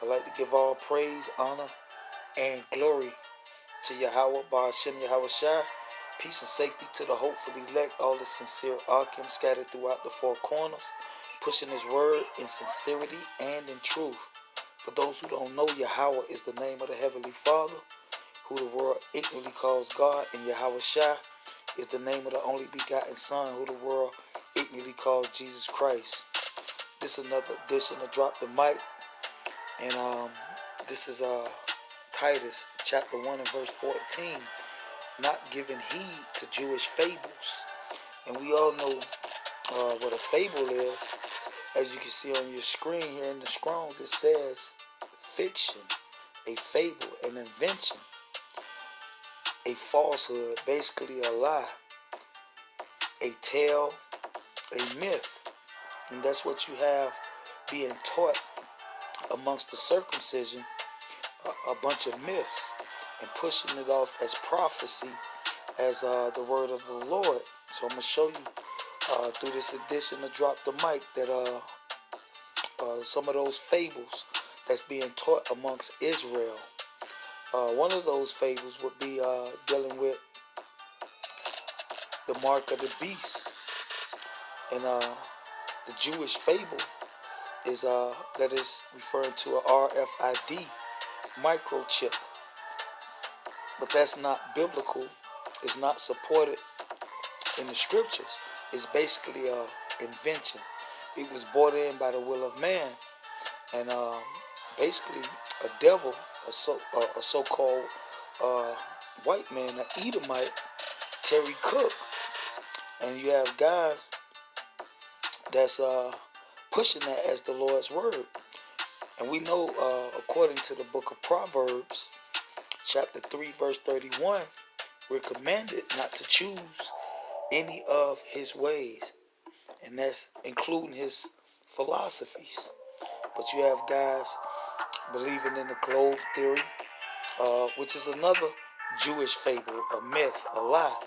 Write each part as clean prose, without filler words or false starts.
I'd like to give all praise, honor, and glory to Yahweh, Ba'ashem Yahweh Shai. Peace and safety to the hopefully elect, all the sincere Akim scattered throughout the four corners, pushing his word in sincerity and in truth. For those who don't know, Yahweh is the name of the Heavenly Father, who the world ignorantly calls God, and Yahweh Shai is the name of the only begotten Son, who the world ignorantly calls Jesus Christ. This is another edition of Drop the Mic, and this is Titus chapter 1 and verse 14, not giving heed to Jewish fables. And we all know what a fable is. As you can see on your screen here in the Strong's, it says fiction, a fable, an invention, a falsehood, basically a lie, a tale, a myth. And that's what you have being taught amongst the circumcision, a bunch of myths, and pushing it off as prophecy, as the word of the Lord. So I'm going to show you through this edition of Drop the Mic that some of those fables that's being taught amongst Israel. One of those fables would be dealing with the mark of the beast. And the Jewish fable is that is referring to a RFID microchip. But that's not biblical. It's not supported in the scriptures. It's basically an invention. It was brought in by the will of man. And basically a devil, a so-called white man, an Edomite, Terry Cook. And you have guys that's pushing that as the Lord's word. And we know, according to the book of Proverbs, chapter 3, verse 31, we're commanded not to choose any of his ways. And that's including his philosophies. But you have guys believing in the globe theory, which is another Jewish fable, a myth, a lie.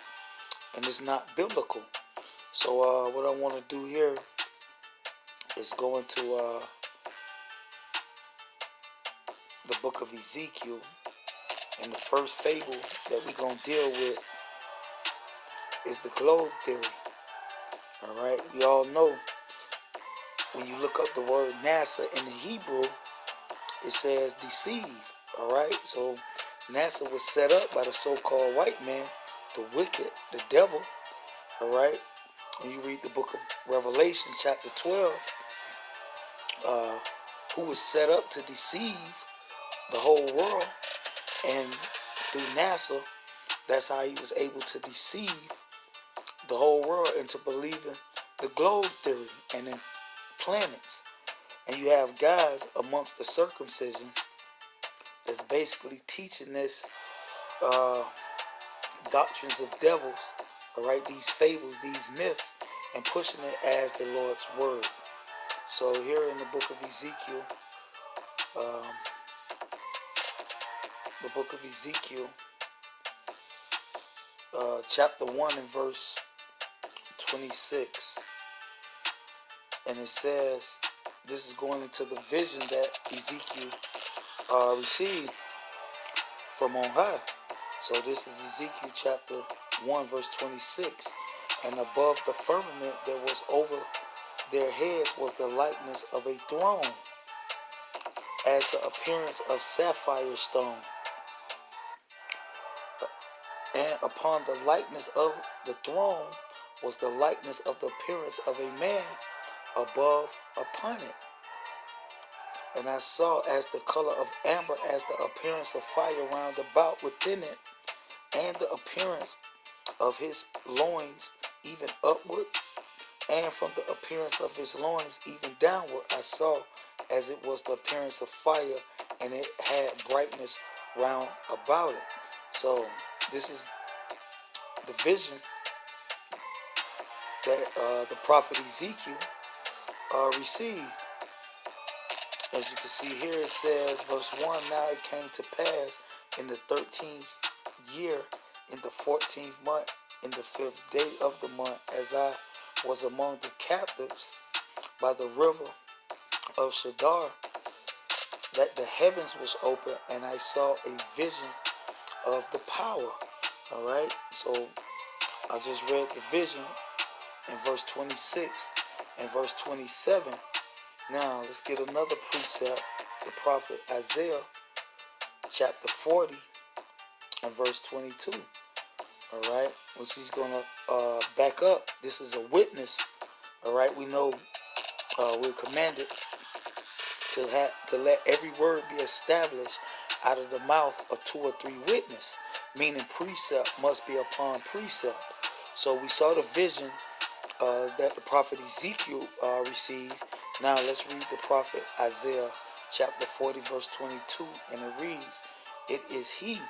And it's not biblical. So what I want to do here is go into the book of Ezekiel. And the first fable that we're going to deal with is the globe theory. Alright, we all know when you look up the word NASA in the Hebrew, it says deceive. Alright, so NASA was set up by the so-called white man, the wicked, the devil. Alright, when you read the book of Revelation, chapter 12, who was set up to deceive the whole world. And through NASA, that's how he was able to deceive the whole world into believing the globe theory and in planets. And you have guys amongst the circumcision that's basically teaching this doctrines of devils, all right, these fables, these myths, and pushing it as the Lord's word. So here in the book of Ezekiel, chapter 1 and verse 26. And it says, this is going into the vision that Ezekiel received from on high. So this is Ezekiel chapter 1 verse 26. And above the firmament that was over their heads was the likeness of a throne, as the appearance of sapphire stone. And upon the likeness of the throne was the likeness of the appearance of a man above upon it. And I saw as the color of amber, as the appearance of fire round about within it, and the appearance of his loins even upward, and from the appearance of his loins even downward, I saw as it was the appearance of fire, and it had brightness round about it. So this is the vision that the prophet Ezekiel received. As you can see here, it says, verse 1, now it came to pass in the 13th year, in the 14th month, in the 5th day of the month, as I was among the captives by the river of Shadar, that the heavens was open, and I saw a vision of the power. All right, so I just read the vision in verse 26 and verse 27. Now let's get another precept. The prophet Isaiah, chapter 40 and verse 22. All right, which he's gonna back up. This is a witness. All right, we know we're commanded to let every word be established out of the mouth of two or three witnesses, meaning precept must be upon precept. So we saw the vision that the prophet Ezekiel received. Now let's read the prophet Isaiah chapter 40 verse 22, and it reads, "It is he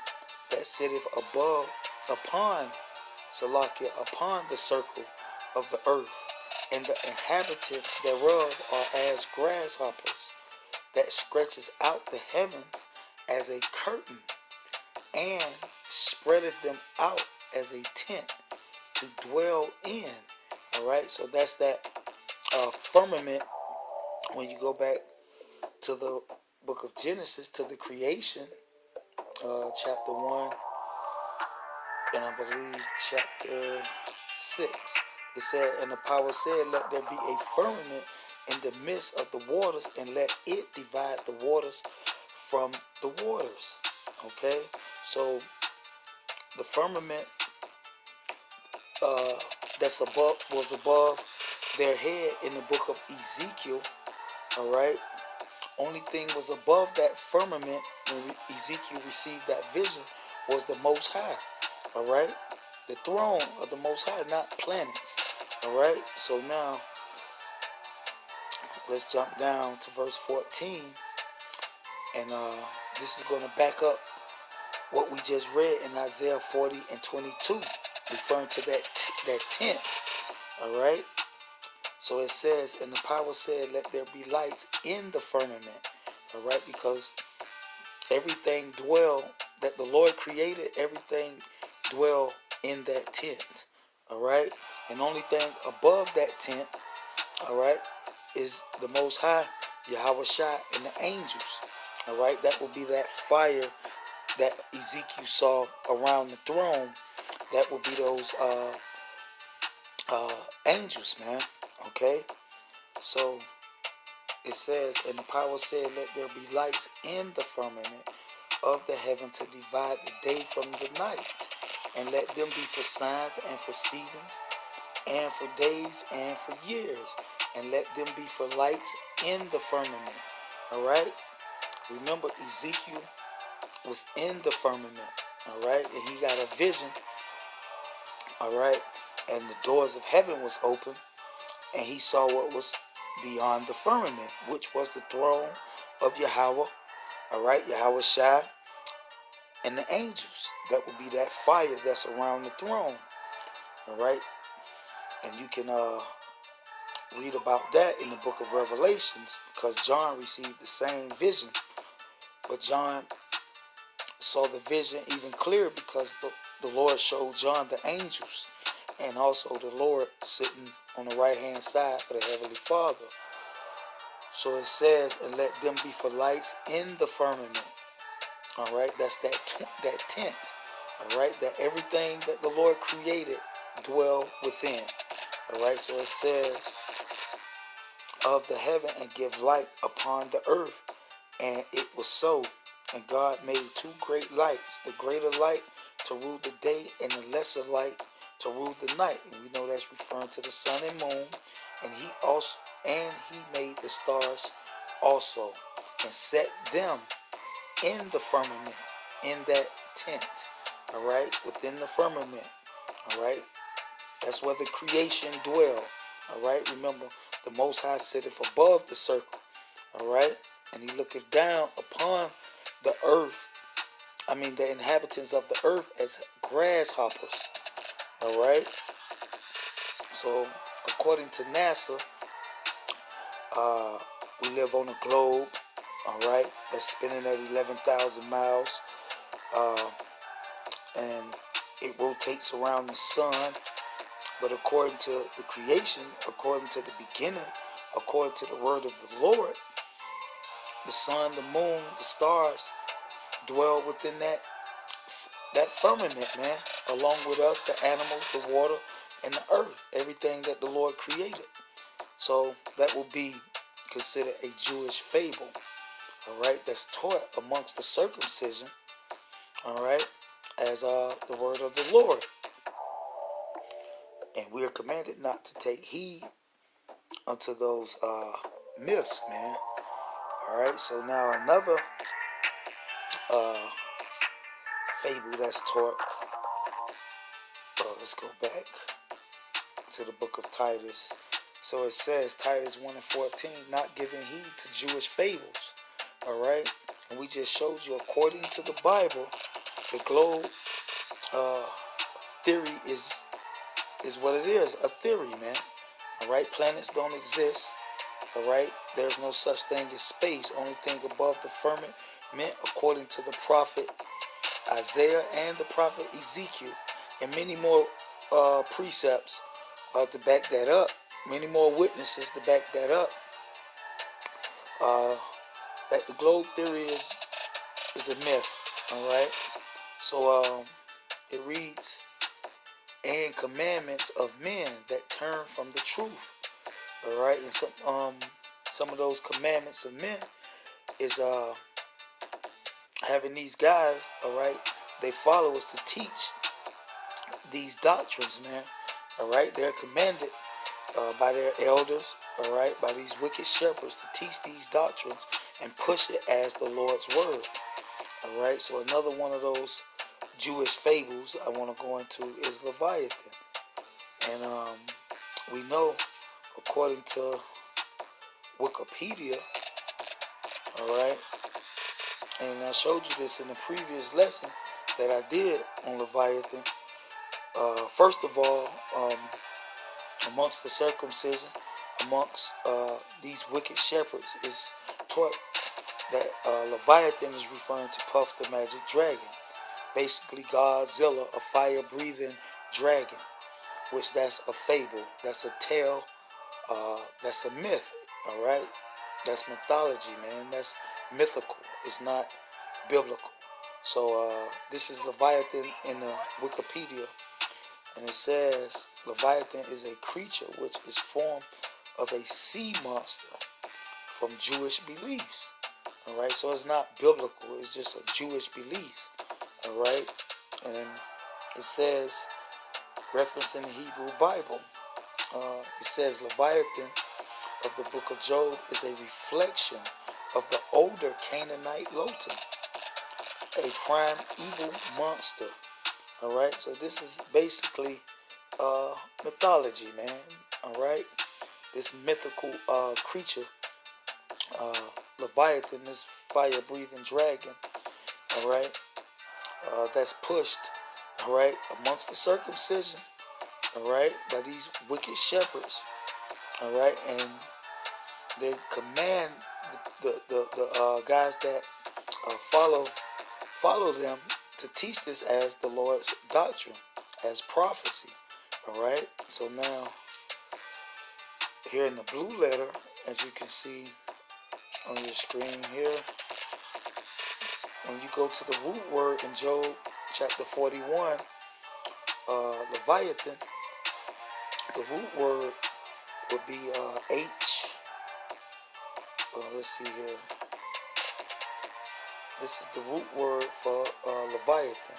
that sitteth above upon Salakia, upon the circle of the earth, and the inhabitants thereof are as grasshoppers, that stretches out the heavens as a curtain, and spreadeth them out as a tent to dwell in." All right, so that's that firmament. When you go back to the book of Genesis, to the creation, chapter 1, and I believe chapter 6, it said, "And the power said, let there be a firmament in the midst of the waters, and let it divide the waters from the waters." Okay, so the firmament that's above was above their head in the book of Ezekiel. All right, only thing was above that firmament when Ezekiel received that vision was the Most High. All right, the throne of the Most High, not planets. All right, so now let's jump down to verse 14, and this is going to back up what we just read in Isaiah 40 and 22, referring to that tent. All right, so it says, "And the power said, let there be lights in the firmament." All right, because everything that the Lord created, everything dwell in that tent. All right, and only thing above that tent, all right, is the Most High, Yahweh Shai, and the angels. All right, that will be that fire that Ezekiel saw around the throne. That will be those angels, man. Okay, so it says, "And the power said, let there be lights in the firmament of the heaven to divide the day from the night, and let them be for signs and for seasons, and for days and for years, and let them be for lights in the firmament." All right, remember Ezekiel was in the firmament. All right, and he got a vision. All right, and the doors of heaven was open, and he saw what was beyond the firmament, which was the throne of Yahweh. All right, Yahweh Shai, and the angels. That would be that fire that's around the throne. All right, and you can read about that in the book of Revelations, because John received the same vision, but John saw the vision even clearer because the Lord showed John the angels, and also the Lord sitting on the right hand side of the Heavenly Father. So it says, "And let them be for lights in the firmament." All right, that's that tent. All right, that everything that the Lord created dwell within. All right, so it says, "Of the heaven, and give light upon the earth, and it was so. And God made two great lights, the greater light to rule the day, and the lesser light to rule the night." And we know that's referring to the sun and moon. And he made the stars also, and set them in the firmament, in that tent. All right, within the firmament. All right, that's where the creation dwell. All right, remember, the Most High sitteth above the circle. All right, and he looketh down upon the earth, the inhabitants of the earth, as grasshoppers. All right, so according to NASA, we live on a globe, all right, that's spinning at 11,000 miles, and it rotates around the sun. But according to the creation, according to the beginning, according to the word of the Lord, the sun, the moon, the stars dwell within that firmament, man, along with us, the animals, the water, and the earth, everything that the Lord created. So that will be considered a Jewish fable, all right, that's taught amongst the circumcision, all right, as the word of the Lord. And we are commanded not to take heed unto those myths, man. All right, so now another fable that's taught. Let's go back to the book of Titus. So it says, Titus 1 and 14, not giving heed to Jewish fables. All right, and we just showed you, according to the Bible, the globe theory is what it is, a theory, man. All right, planets don't exist. All right, there's no such thing as space. Only thing above the firmament, according to the prophet Isaiah and the prophet Ezekiel, and many more precepts to back that up. Many more witnesses to back that up. That the globe theory is a myth. All right, so it reads, and commandments of men that turn from the truth. All right, and some of those commandments of men is having these guys, all right, they follow us to teach these doctrines, man. All right, they're commanded by their elders, all right, by these wicked shepherds to teach these doctrines and push it as the Lord's word. All right, so another one of those Jewish fables I want to go into is Leviathan. And we know, according to Wikipedia, all right, and I showed you this in the previous lesson that I did on Leviathan. First of all, amongst the circumcision, amongst these wicked shepherds, is taught that Leviathan is referring to Puff the Magic Dragon. Basically, Godzilla, a fire-breathing dragon, which that's a fable, that's a tale, that's a myth, all right? That's mythology, man. That's mythical. It's not biblical. So this is Leviathan in the Wikipedia, and it says Leviathan is a creature which is formed of a sea monster from Jewish beliefs. All right, so it's not biblical. It's just a Jewish belief. All right, and it says, reference in the Hebrew Bible, it says Leviathan of the book of Job is a reflection of the older Canaanite Lotan, a prime evil monster. All right, so this is basically mythology, man. All right, this mythical creature, Leviathan, this fire-breathing dragon. All right, that's pushed, all right, amongst the circumcision, all right, by these wicked shepherds, all right, and they command the guys that follow them to teach this as the Lord's doctrine, as prophecy, all right. So now, here in the blue letter, as you can see on your screen here, when you go to the root word in Job chapter 41, Leviathan, the root word would be H. Let's see here. This is the root word for Leviathan,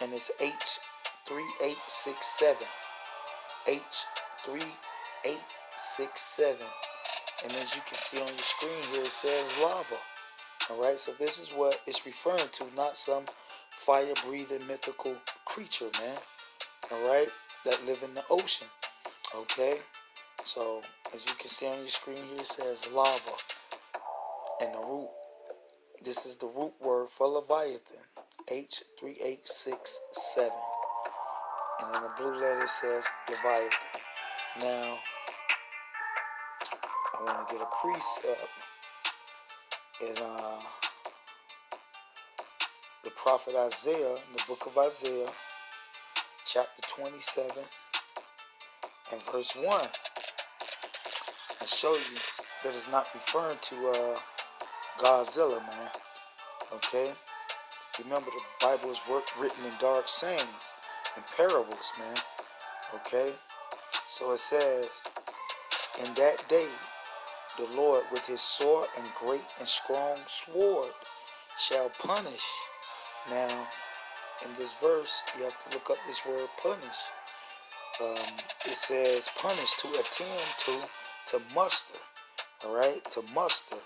and it's H3867. H3867. And as you can see on your screen here, it says lava. Alright, so this is what it's referring to, not some fire-breathing mythical creature, man. Alright, that live in the ocean. Okay, so as you can see on your screen here, it says lava. And the root, this is the root word for Leviathan, H3867. And in the blue letter it says Leviathan. Now, I want to get a precept in the prophet Isaiah, in the book of Isaiah, chapter 27 and verse 1. And show you that it's not referring to Godzilla, man. Okay? Remember, the Bible is written in dark sayings and parables, man. Okay? So it says, in that day, the Lord with his sore and great and strong sword shall punish. Now, in this verse, you have to look up this word punish. It says punish, to attend to muster. All right? To muster.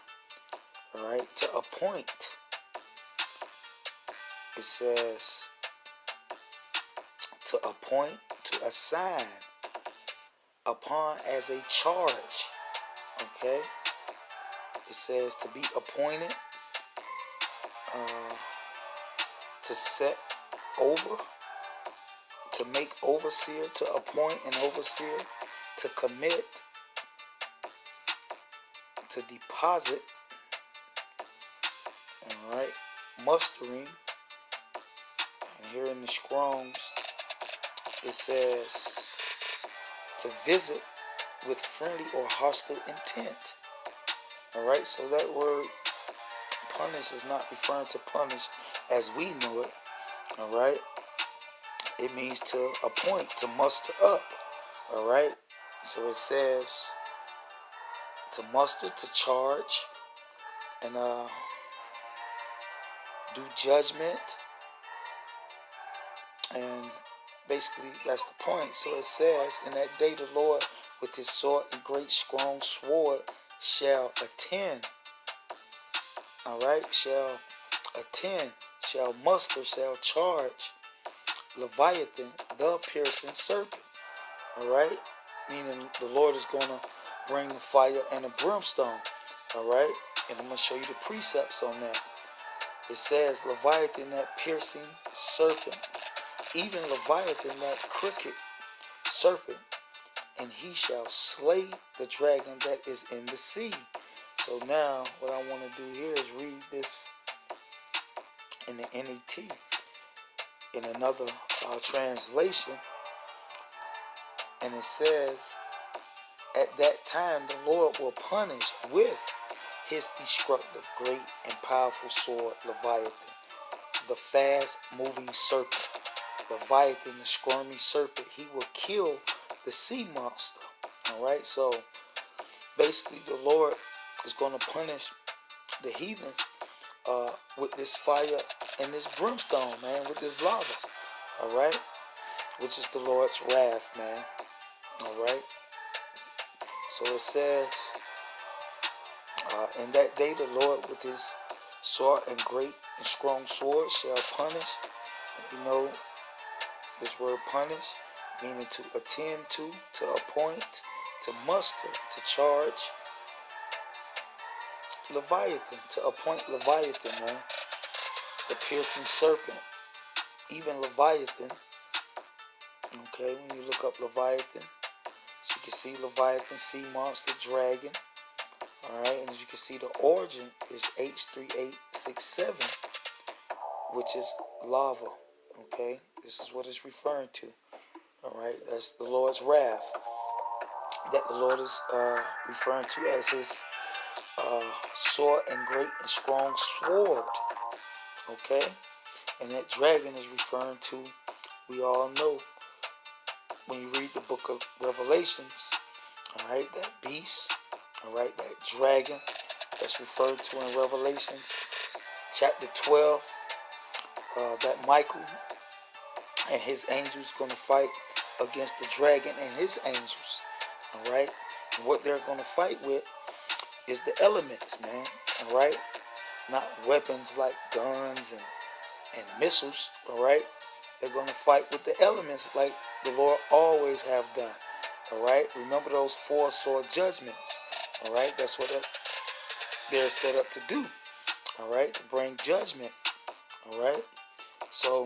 All right? To appoint. It says to appoint, to assign, upon as a charge. Okay? It says to be appointed, to set over, to make overseer, to appoint an overseer, to commit, to deposit, all right, mustering. And here in the Strong's, it says to visit with friendly or hostile intent. All right, so that word punish is not referring to punish as we know it. All right, it means to appoint, to muster up. All right, so it says to muster, to charge, and do judgment, and basically that's the point. So it says, in that day the Lord with his sword and great strong sword shall attend. All right, shall attend, shall muster, shall charge Leviathan, the piercing serpent. All right, meaning the Lord is going to bring the fire and the brimstone. All right, and I'm going to show you the precepts on that. It says Leviathan, that piercing serpent, even Leviathan, that crooked serpent, and he shall slay the dragon that is in the sea. So now what I want to do here is read this in the NET, in another translation, and it says, at that time the Lord will punish with his destructive, great and powerful sword, Leviathan, the fast-moving serpent. Leviathan, the squirmy serpent, he will kill the sea monster. All right, so basically the Lord is going to punish the heathen with this fire and this brimstone, man, with this lava. All right, which is the Lord's wrath, man. All right, so it says, in that day the Lord with his sword and great and strong sword shall punish. You know this word punish, meaning to attend to appoint, to muster, to charge Leviathan, to appoint Leviathan, man, the piercing serpent, even Leviathan. Okay, when you look up Leviathan, so you can see Leviathan, sea monster, dragon. All right, and as you can see, the origin is H3867, which is lava. Okay, this is what it's referring to. All right, that's the Lord's wrath that the Lord is referring to as his sword and great and strong sword. Okay, and that dragon is referring to, we all know when you read the book of Revelations, all right, that beast, all right, that dragon that's referred to in Revelations chapter 12, that Michael and his angels going to fight against the dragon and his angels. All right, and what they're going to fight with is the elements, man. All right, not weapons like guns and missiles. All right, they're going to fight with the elements like the Lord always have done. All right, remember those 4 sword judgments. All right, that's what they're set up to do. All right, to bring judgment. All right, so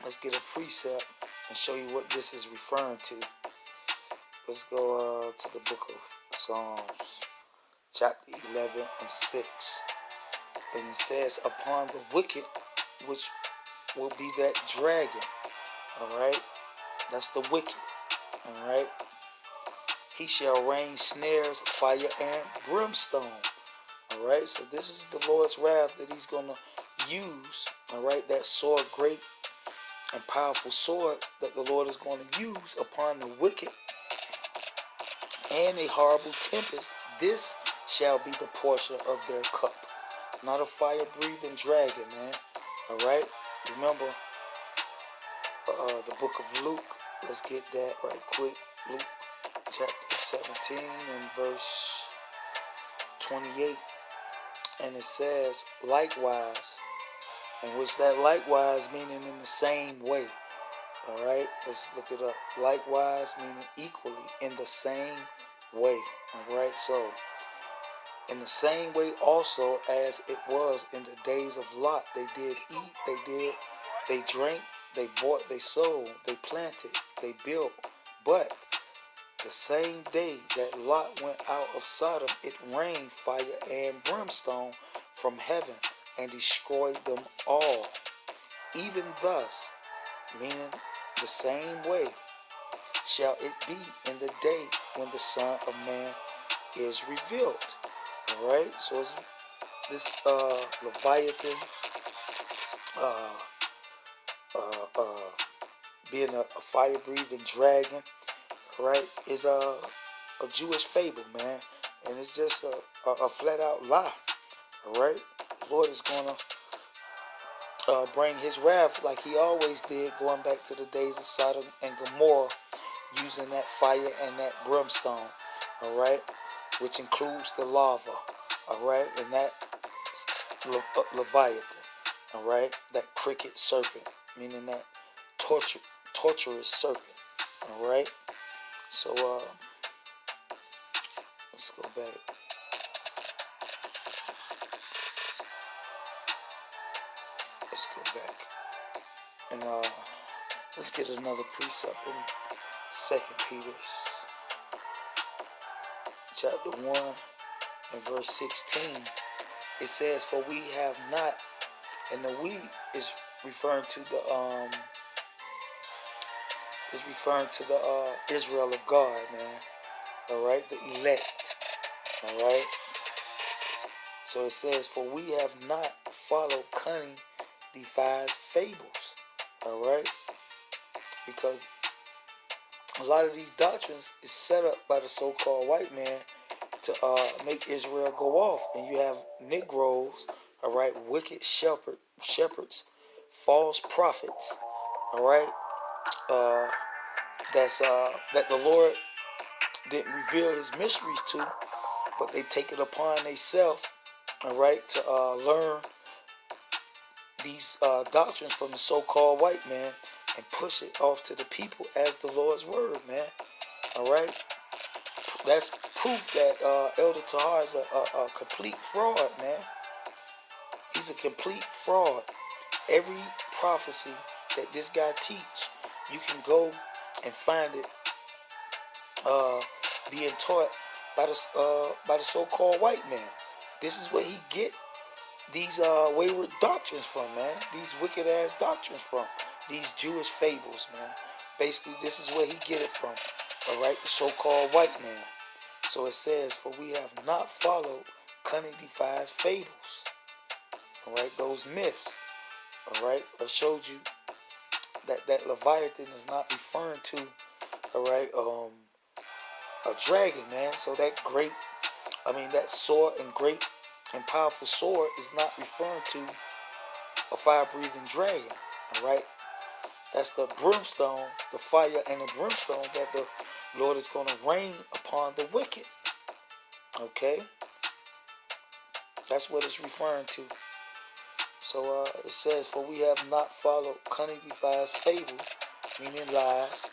let's get a precept and show you what this is referring to. Let's go to the book of Psalms, chapter 11 and 6. And it says, upon the wicked, which will be that dragon. All right, that's the wicked. All right, he shall rain snares, fire, and brimstone. All right, so this is the Lord's wrath that he's going to use. All right, that sword, great and powerful sword that the Lord is going to use upon the wicked and a horrible tempest. This shall be the portion of their cup. Not a fire-breathing dragon, man. All right, remember the book of Luke. Let's get that right quick. Luke chapter 17 and verse 28. And it says, likewise, in which that likewise meaning in the same way. All right, let's look it up. Likewise meaning equally, in the same way. All right, so in the same way also as it was in the days of Lot, they did eat, they drank, they bought, they sold, they planted, they built. But the same day that Lot went out of Sodom, it rained fire and brimstone from heaven and destroyed them all. Even thus, meaning the same way, shall it be in the day when the Son of Man is revealed. All right, so it's this Leviathan being a fire-breathing dragon, right, is a Jewish fable, man, and it's just a flat-out lie. All right, the Lord is gonna bring his wrath like he always did, going back to the days of Sodom and Gomorrah, using that fire and that brimstone, all right, which includes the lava, all right, and that Leviathan, all right, that cricket serpent, meaning that torturous serpent, all right. So let's go back. Let's go back and let's get another precept in 2 Peter chapter 1 and verse 16. It says, "For we have not," and the "we" is referring to the Israel of God, man. All right, the elect. All right. So it says, "For we have not followed cunning, devised fables." All right, because a lot of these doctrines is set up by the so-called white man to make Israel go off, and you have Negroes, all right, wicked shepherds, false prophets, all right, that the Lord didn't reveal his mysteries to, but they take it upon themselves, all right, to learn these doctrines from the so-called white man and push it off to the people as the Lord's word, man. All right, that's proof that Elder Tahar is a complete fraud, man. He's a complete fraud. Every prophecy that this guy teach, you can go and find it being taught by the so-called white man. This is where he get these wayward doctrines from, man. These wicked ass doctrines from. These Jewish fables, man. Basically, this is where he get it from. All right, the so-called white man. So it says, "For we have not followed cunning devised fables." All right, those myths. All right, I showed you that Leviathan is not referring to, all right, a dragon, man. So that sword and great and powerful sword is not referring to a fire-breathing dragon. All right, that's the brimstone, the fire and the brimstone that the Lord is going to rain upon the wicked. Okay, that's what it's referring to. So it says, "For we have not followed cunning devised fables," meaning lies,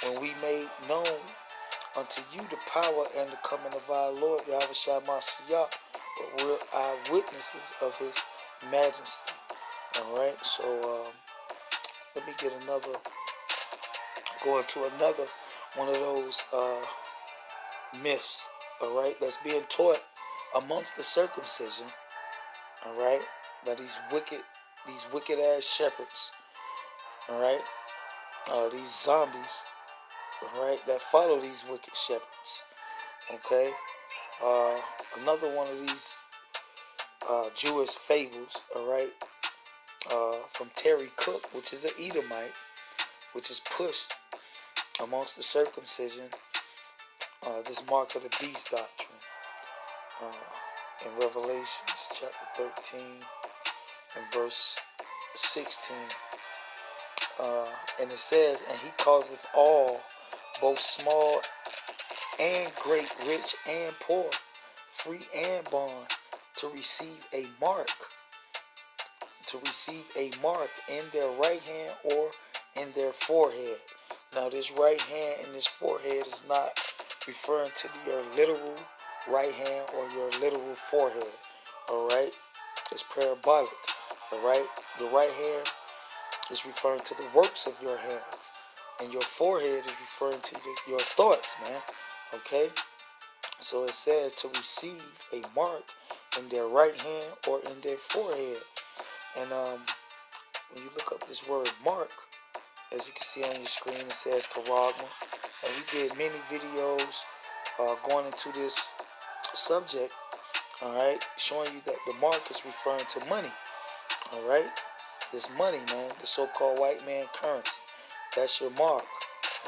"when we made known unto you the power and the coming of our Lord Yahushua Mashiach, but we're eyewitnesses of his majesty." All right, so let me go into another one of those myths, all right, that's being taught amongst the circumcision, all right, by these wicked ass shepherds, all right, these zombies, all right, that follow these wicked shepherds. Okay, another one of these Jewish Fables, all right, from Terry Cook, which is an Edomite, which is pushed amongst the circumcision, this mark of the beast doctrine, in Revelations chapter 13 and verse 16. And it says, and he causeth all, both small and great, rich and poor, free and bond, to receive a mark, in their right hand or in their forehead. Now this right hand and this forehead is not referring to your literal right hand or your literal forehead. Alright? It's parabolic. Alright? The right hand is referring to the works of your hands. And your forehead is referring to your thoughts, man. Okay? So it says to receive a mark in their right hand or in their forehead. And when you look up this word mark, as you can see on your screen, it says charagma. And we did many videos going into this subject, alright, showing you that the mark is referring to money, alright? This money, man, the so-called white man currency. That's your mark,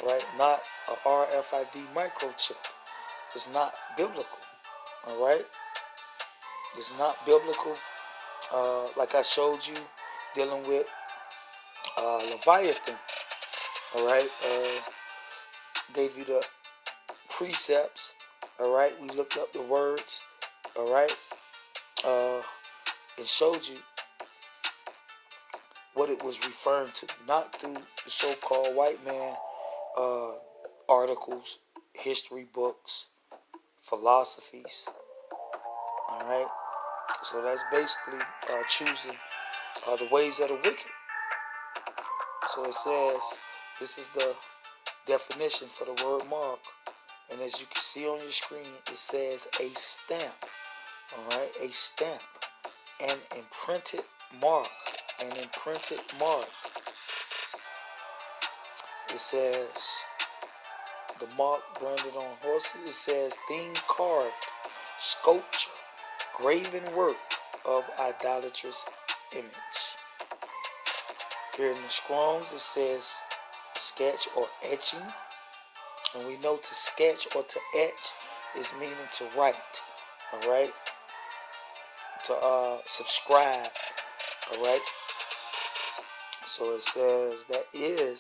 right? Not a RFID microchip. It's not biblical, alright? It's not biblical. Like I showed you, dealing with Leviathan, alright? Gave you the precepts, alright? We looked up the words, alright? And showed you what it was referring to, not through the so-called white man articles, history books, philosophies, alright? So that's basically choosing the ways of the wicked. So it says, this is the definition for the word mark. And as you can see on your screen, it says a stamp, alright? A stamp, an imprinted mark, an imprinted mark. It says the mark branded on horses. It says thing carved, sculpture, graven work of idolatrous image. Here in the Strong's it says sketch or etching. And we know to sketch or to etch is meaning to write. Alright? To subscribe. Alright? So it says that is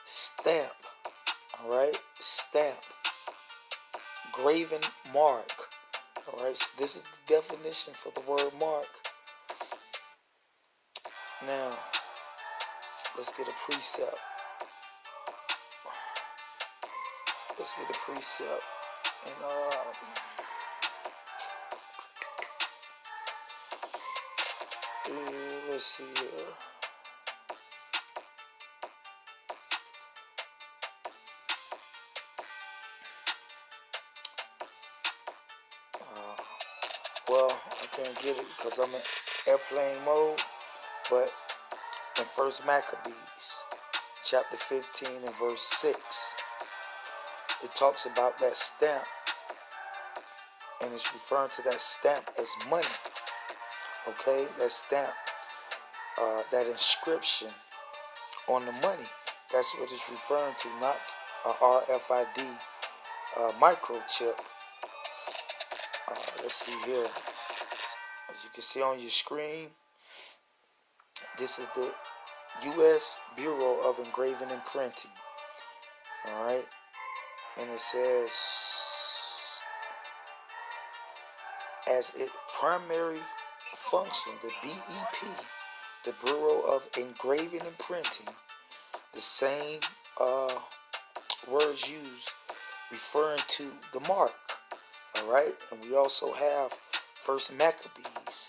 stamp. Alright? Stamp. Graven mark. Alright? So this is the definition for the word mark. Now, let's get a precept. Let's get a precept. And let's see here. Well, I can't get it because I'm in airplane mode. But in 1 Maccabees, chapter 15 and verse 6, it talks about that stamp, and it's referring to that stamp as money. Okay, that stamp, that inscription on the money. That's what it's referring to, not a RFID microchip. Let's see here. As you can see on your screen, this is the U.S. Bureau of Engraving and Printing. Alright? And it says, as its primary function, the BEP, the Bureau of Engraving and Printing, the same words used referring to the mark. Alright? And we also have 1 Maccabees,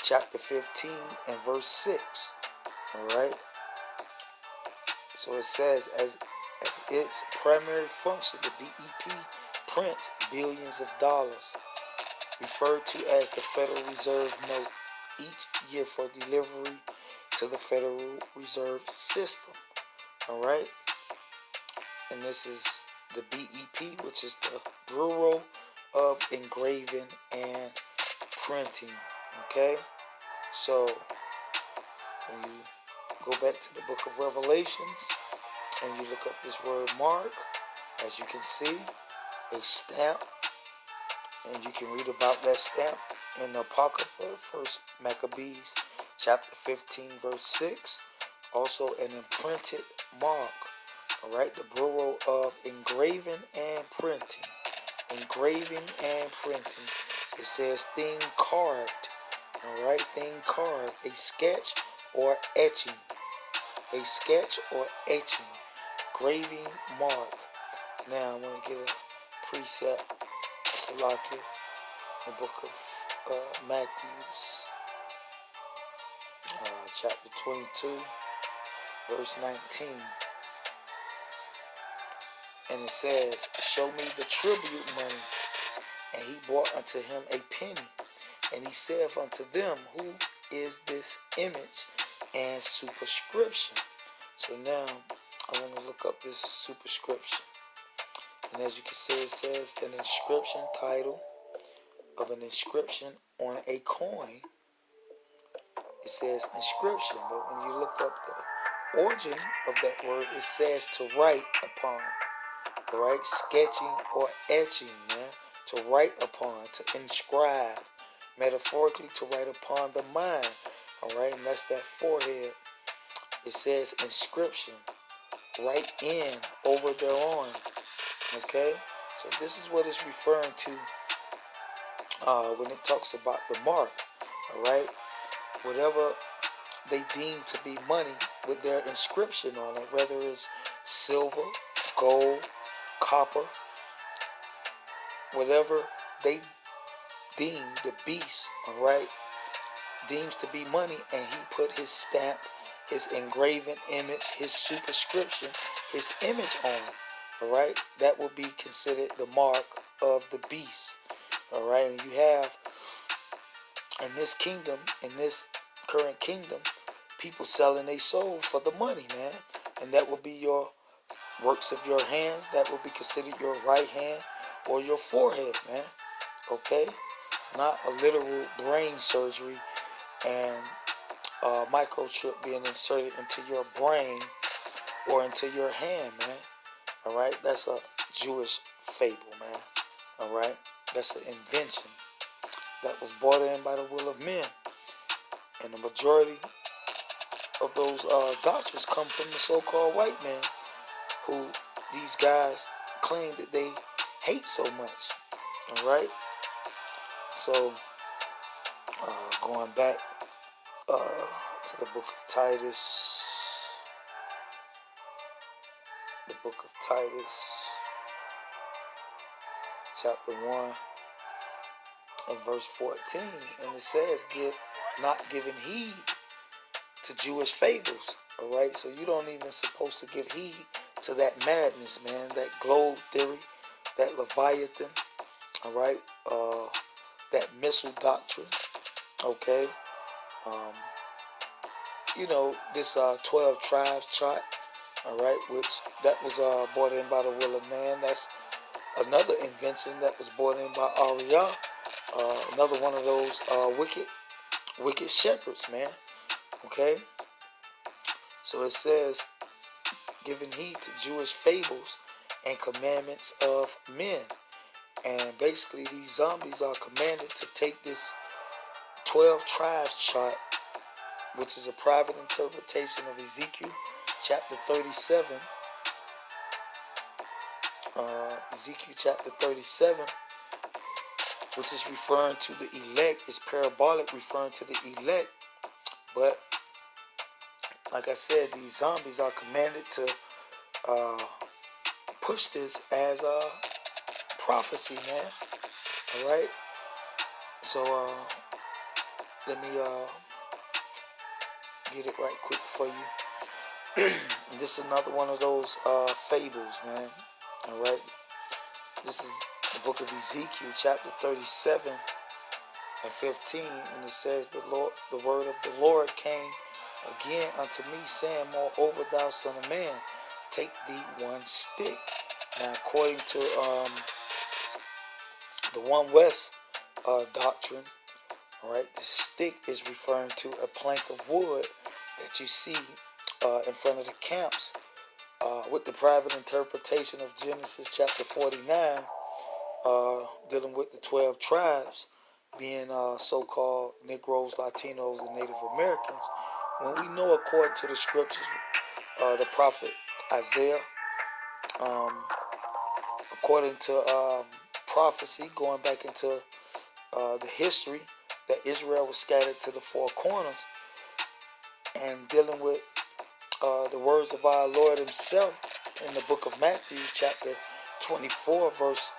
chapter 15 and verse 6. Alright? So it says, as its primary function, the BEP prints billions of dollars, referred to as the Federal Reserve Note, each year for delivery to the Federal Reserve System. Alright? And this is the BEP, which is the Bureau of Engraving and Printing. Okay? So, when you go back to the book of Revelations and you look up this word mark, as you can see, a stamp, and you can read about that stamp in the Apocrypha, First Maccabees, chapter 15, verse 6. Also an imprinted mark. Alright, the Bureau of Engraving and Printing. Engraving and printing. It says thing carved. Alright, thing carved. A sketch or etching. A sketch or etching. Graving mark. Now I'm going to get a precept. Salakia. The book of Matthew, chapter 22, verse 19. And it says, show me the tribute money. And he brought unto him a penny. And he saith unto them, who is this image and superscription? So now I want to look up this superscription. And as you can see, it says an inscription title of an inscription on a coin. It says inscription, but when you look up the origin of that word, it says to write upon. Alright, sketching or etching, man. To write upon, to inscribe. Metaphorically, to write upon the mind. Alright, and that's that forehead. It says inscription. Write in, over thereon. Okay? So this is what it's referring to when it talks about the mark. Alright? Whatever they deem to be money with their inscription on it, whether it's silver, gold, copper, whatever they deem the beast, alright, deems to be money, and he put his stamp, his engraving image, his superscription, his image on, alright, that will be considered the mark of the beast, alright. And you have in this kingdom, in this current kingdom, people selling their soul for the money, man, and that will be your works of your hands. That will be considered your right hand or your forehead, man. Okay? Not a literal brain surgery and a microchip being inserted into your brain or into your hand, man. Alright? That's a Jewish fable, man. Alright? That's an invention that was brought in by the will of men. And the majority of those doctrines come from the so-called white man, who these guys claim that they hate so much. Alright? So, going back to the book of Titus. The book of Titus, chapter 1 and verse 14. And it says, not giving heed to Jewish fables. Alright? So you don't even supposed to give heed to that madness, man. That globe theory, that Leviathan. Alright? That missile doctrine. Okay? You know, this 12 tribes chart. Alright? Which that was brought in by the will of man. That's another invention that was brought in by Arya. Another one of those wicked shepherds, man. Okay? So it says, giving heed to Jewish fables and commandments of men. And basically these zombies are commanded to take this 12 tribes chart, which is a private interpretation of Ezekiel chapter 37. Ezekiel chapter 37, which is referring to the elect. It's parabolic, referring to the elect. But like I said, these zombies are commanded to push this as a prophecy, man. Alright? So let me get it right quick for you. This is another one of those fables, man. Alright? This is the book of Ezekiel chapter 37 and 15, and it says, the word of the Lord came again unto me, saying, moreover, thou son of man, take thee one stick. Now, according to the One West doctrine, All right, the stick is referring to a plank of wood that you see in front of the camps. With the private interpretation of Genesis chapter 49, dealing with the 12 tribes being so-called Negroes, Latinos, and Native Americans, when we know according to the scriptures, the prophet Isaiah, um, according to prophecy, going back into the history, that Israel was scattered to the four corners, and dealing with the words of our Lord himself in the book of Matthew, chapter 24, verse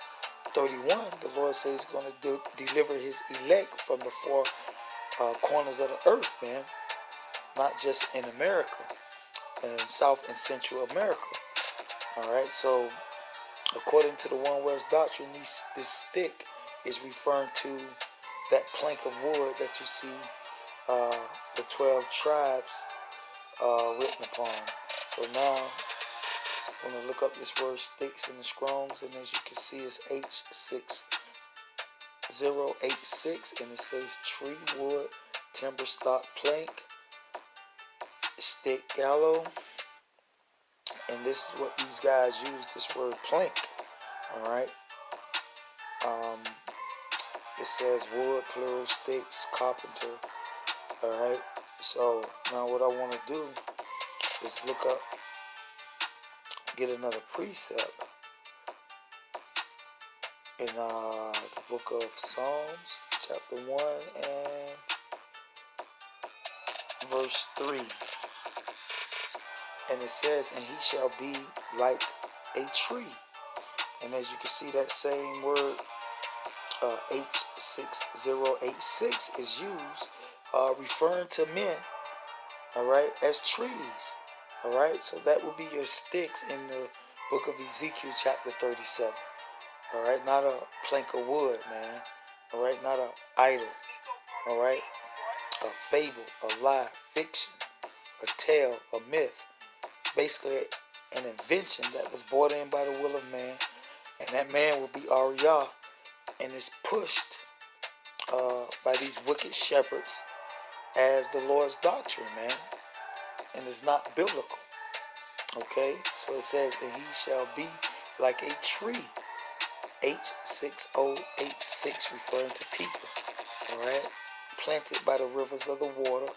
31, the Lord says he's going to deliver his elect from the four corners of the earth, man. Not just in America, and in South and Central America. All right, so according to the One West doctrine, this stick is referring to that plank of wood that you see the 12 tribes written upon. So now I'm going to look up this word sticks in the Strongs, and as you can see, it's H6086, and it says tree, wood, timber, stock, plank, stick, gallows, and this is what these guys use, this word plank. All right. It says wood, plural, sticks, carpenter. All right. So now what I want to do is look up, get another precept in the book of Psalms, chapter 1 and verse 3. And it says, and he shall be like a tree. And as you can see, that same word, H6086, is used referring to men, all right, as trees. All right, so that would be your sticks in the book of Ezekiel, chapter 37. All right, not a plank of wood, man. All right, not an idol. All right, a fable, a lie, fiction, a tale, a myth. Basically, an invention that was brought in by the will of man, and that man will be Ariyah, and is pushed by these wicked shepherds as the Lord's doctrine, man, and it's not biblical. Okay, so it says, and he shall be like a tree, H6086, referring to people, all right, planted by the rivers of the water,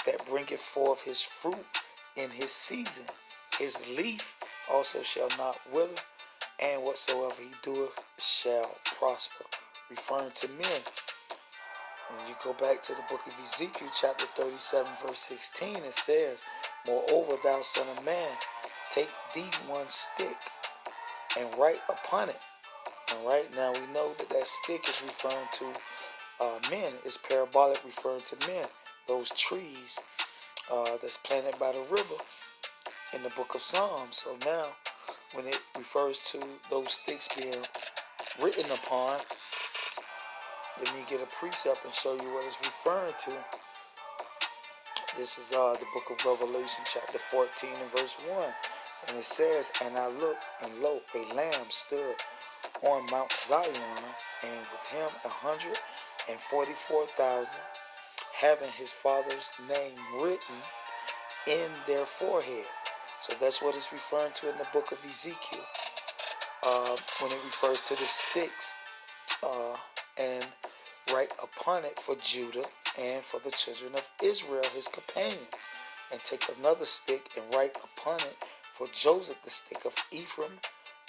that bringeth forth his fruit in his season. His leaf also shall not wither, and whatsoever he doeth shall prosper, referring to men. When you go back to the book of Ezekiel, chapter 37, verse 16, it says, moreover, thou son of man, take thee one stick and write upon it. All right, now we know that that stick is referring to men. It's parabolic, referring to men. Those trees that's planted by the river in the book of Psalms. So now, when it refers to those sticks being written upon, let me get a precept and show you what it's referring to. This is the book of Revelation, chapter 14 and verse 1. And it says, and I looked, and lo, a lamb stood on Mount Zion, and with him 144,000, having his father's name written in their forehead. So that's what it's referring to in the book of Ezekiel, when it refers to the sticks, and write upon it for Judah and for the children of Israel, his companions. And take another stick and write upon it for Joseph, the stick of Ephraim,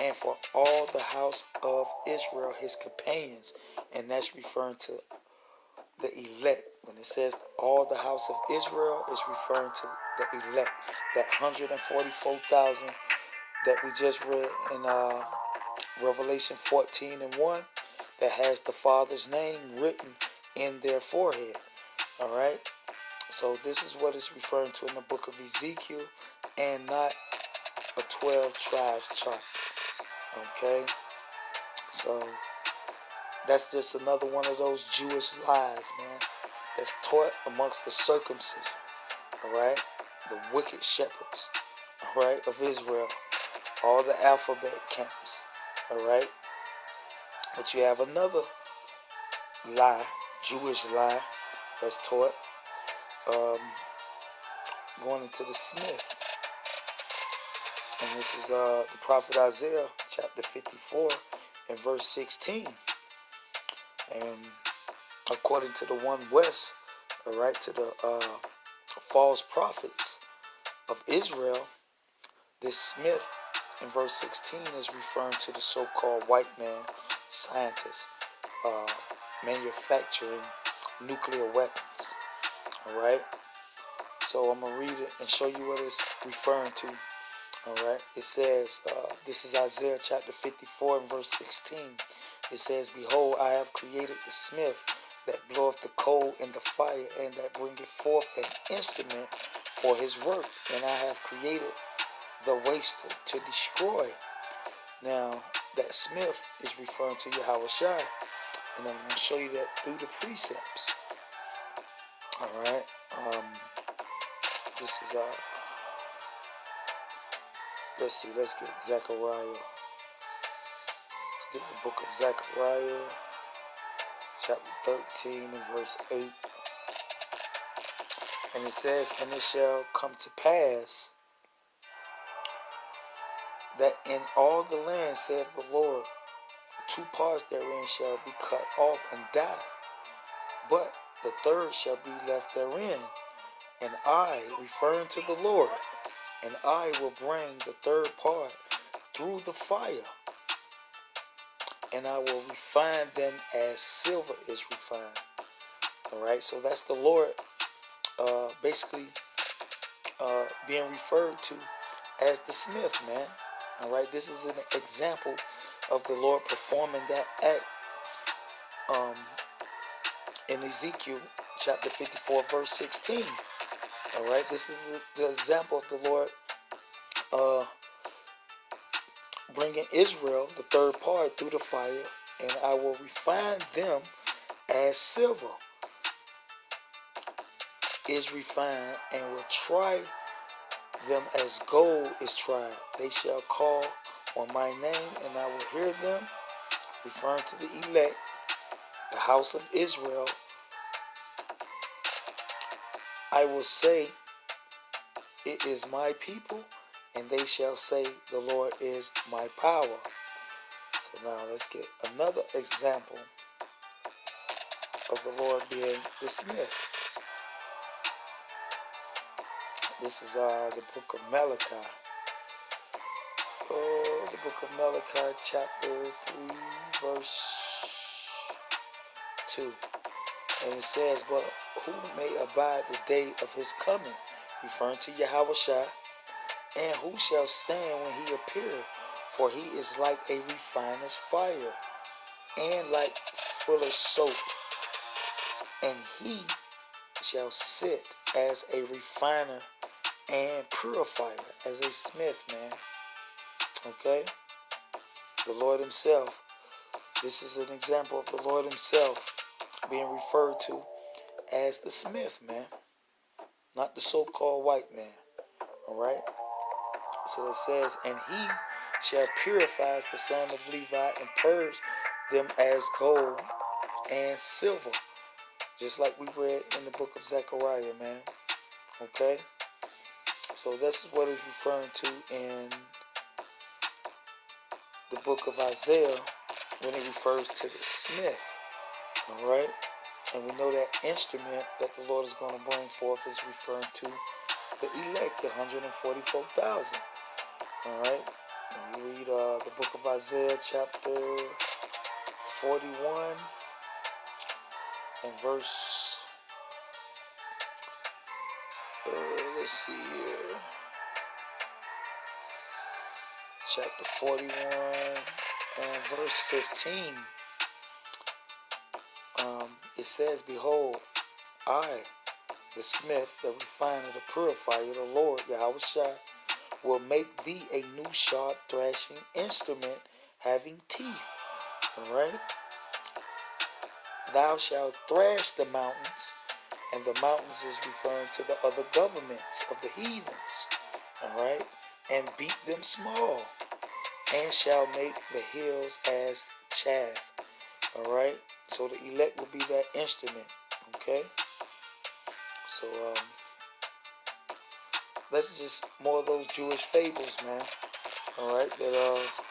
and for all the house of Israel, his companions. And that's referring to the elect. When it says all the house of Israel, is referring to the elect. That 144,000 that we just read in Revelation 14 and 1, that has the Father's name written in their forehead. All right. So this is what it's referring to in the book of Ezekiel, and not a 12 tribes chart. Okay. So that's just another one of those Jewish lies, man, that's taught amongst the circumcision. All right. The wicked shepherds, all right, of Israel, all the alphabet camps. All right. But you have another lie, Jewish lie, that's taught. Going into the smith. And this is the prophet Isaiah, chapter 54, and verse 16. And according to the One West, all right, to the false prophets of Israel, this smith in verse 16 is referring to the so-called white man scientist manufacturing nuclear weapons. All right. So I'm going to read it and show you what it's referring to. All right. It says, this is Isaiah chapter 54 and verse 16. It says, "Behold, I have created the smith that bloweth the coal in the fire, and that bringeth forth an instrument for his work. And I have created the waster to destroy." Now, that smith is referring to Yahweh Shai. And I'm going to show you that through the precepts. All right. This is, let's see, let's get Zechariah. Get the book of Zechariah, chapter 13 and verse 8. And it says, "And it shall come to pass that in all the land, saith the Lord, 2 parts therein shall be cut off and die, but the third shall be left therein. And I," referring to the Lord, "and I will bring the third part through the fire, and I will refine them as silver is refined." All right, so that's the Lord basically being referred to as the smith, man. All right, this is an example of the Lord performing that act in Ezekiel chapter 54 verse 16. All right, this is the example of the Lord bringing Israel, the third part, through the fire, "and I will refine them as silver is refined, and will try them as gold is tried. They shall call on my name, and I will hear them," referring to the elect, the house of Israel. "I will say, it is my people, and they shall say, the Lord is my power." So now let's get another example of the Lord being the smith. This is the book of Malachi. The book of Malachi, chapter 3, verse 2. And it says, "But who may abide the day of his coming?" Referring to Yahweh Shai. "And who shall stand when he appear? For he is like a refiner's fire, and like fuller's soap. And he shall sit as a refiner and purifier," as a smith, man. Okay? The Lord himself. This is an example of the Lord himself being referred to as the smith, man. Not the so-called white man. All right? So it says, "And he shall purify the son of Levi, and purge them as gold and silver." Just like we read in the book of Zechariah, man. Okay? So this is what it's referring to in the book of Isaiah when it refers to the smith. All right? And we know that instrument that the Lord is going to bring forth is referring to the elect, the 144,000. All right? And you read the book of Isaiah chapter 41 and verse, let's see here, chapter 41 and verse 15. It says, "Behold, I, the smith, the refiner, the purifier, the Lord, Yahweh Shai, will make thee a new sharp thrashing instrument having teeth." All right? "Thou shalt thrash the mountains," and the mountains is referring to the other governments of the heathens. All right? "And beat them small, and shall make the hills as chaff." All right? So the elect will be that instrument. Okay? So that's just more of those Jewish fables, man. All right, that